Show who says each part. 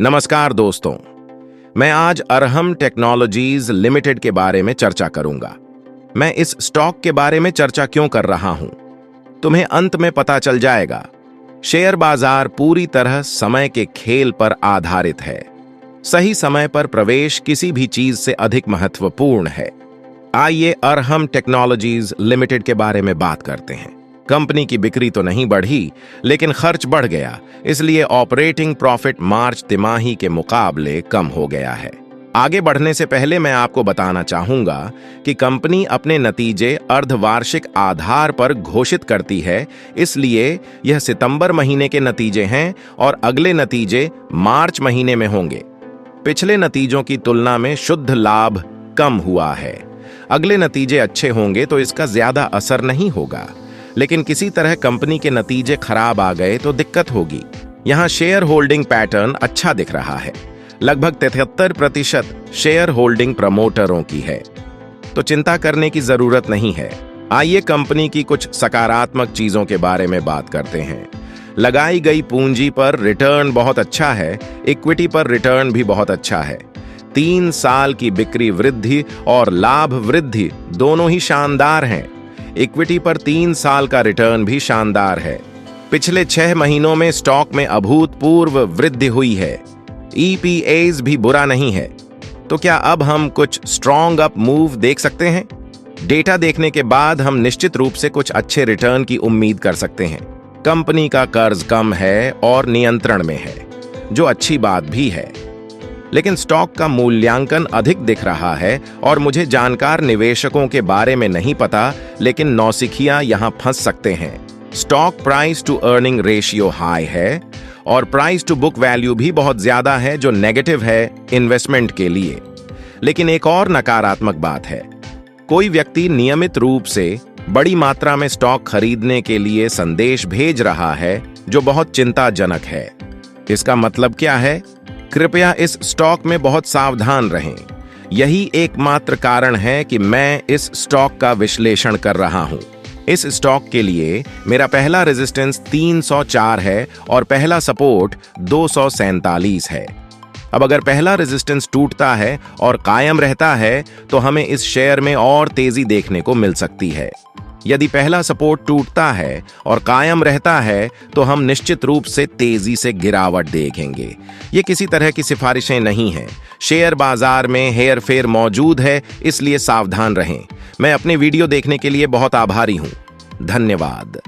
Speaker 1: नमस्कार दोस्तों, मैं आज अरहम टेक्नोलॉजीज लिमिटेड के बारे में चर्चा करूंगा। मैं इस स्टॉक के बारे में चर्चा क्यों कर रहा हूं, तुम्हें अंत में पता चल जाएगा। शेयर बाजार पूरी तरह समय के खेल पर आधारित है। सही समय पर प्रवेश किसी भी चीज से अधिक महत्वपूर्ण है। आइए अरहम टेक्नोलॉजीज लिमिटेड के बारे में बात करते हैं। कंपनी की बिक्री तो नहीं बढ़ी, लेकिन खर्च बढ़ गया, इसलिए ऑपरेटिंग प्रॉफिट मार्च तिमाही के मुकाबले कम हो गया है। आगे बढ़ने से पहले मैं आपको बताना चाहूंगा कि कंपनी अपने नतीजे अर्धवार्षिक आधार पर घोषित करती है, इसलिए यह सितंबर महीने के नतीजे हैं और अगले नतीजे मार्च महीने में होंगे। पिछले नतीजों की तुलना में शुद्ध लाभ कम हुआ है। अगले नतीजे अच्छे होंगे तो इसका ज्यादा असर नहीं होगा, लेकिन किसी तरह कंपनी के नतीजे खराब आ गए तो दिक्कत होगी। यहाँ शेयर होल्डिंग पैटर्न अच्छा दिख रहा है। लगभग 73% शेयर होल्डिंग प्रमोटरों की है, तो चिंता करने की जरूरत नहीं है। आइए कंपनी की कुछ सकारात्मक चीजों के बारे में बात करते हैं। लगाई गई पूंजी पर रिटर्न बहुत अच्छा है, इक्विटी पर रिटर्न भी बहुत अच्छा है। 3 साल की बिक्री वृद्धि और लाभ वृद्धि दोनों ही शानदार हैं। इक्विटी पर 3 साल का रिटर्न भी शानदार है। पिछले 6 महीनों में स्टॉक में अभूतपूर्व वृद्धि हुई है। EPAs भी बुरा नहीं है। तो क्या अब हम कुछ स्ट्रॉन्ग अप मूव देख सकते हैं? डेटा देखने के बाद हम निश्चित रूप से कुछ अच्छे रिटर्न की उम्मीद कर सकते हैं। कंपनी का कर्ज कम है और नियंत्रण में है, जो अच्छी बात भी है। लेकिन स्टॉक का मूल्यांकन अधिक दिख रहा है और मुझे जानकार निवेशकों के बारे में नहीं पता, लेकिन नौसिखिया यहां फंस सकते हैं। Stock price to earning ratio high है और प्राइस टू बुक वैल्यू भी बहुत ज्यादा है, जो नेगेटिव है इन्वेस्टमेंट के लिए। लेकिन एक और नकारात्मक बात है, कोई व्यक्ति नियमित रूप से बड़ी मात्रा में स्टॉक खरीदने के लिए संदेश भेज रहा है, जो बहुत चिंताजनक है। इसका मतलब क्या है? कृपया इस स्टॉक में बहुत सावधान रहें। यही एकमात्र कारण है कि मैं इस स्टॉक का विश्लेषण कर रहा हूं। इस स्टॉक के लिए मेरा पहला रेजिस्टेंस 304 है और पहला सपोर्ट 247 है। अब अगर पहला रेजिस्टेंस टूटता है और कायम रहता है तो हमें इस शेयर में और तेजी देखने को मिल सकती है। यदि पहला सपोर्ट टूटता है और कायम रहता है तो हम निश्चित रूप से तेजी से गिरावट देखेंगे। ये किसी तरह की सिफारिशें नहीं हैं। शेयर बाजार में हेरफेर मौजूद है, इसलिए सावधान रहें। मैं अपने वीडियो देखने के लिए बहुत आभारी हूं। धन्यवाद।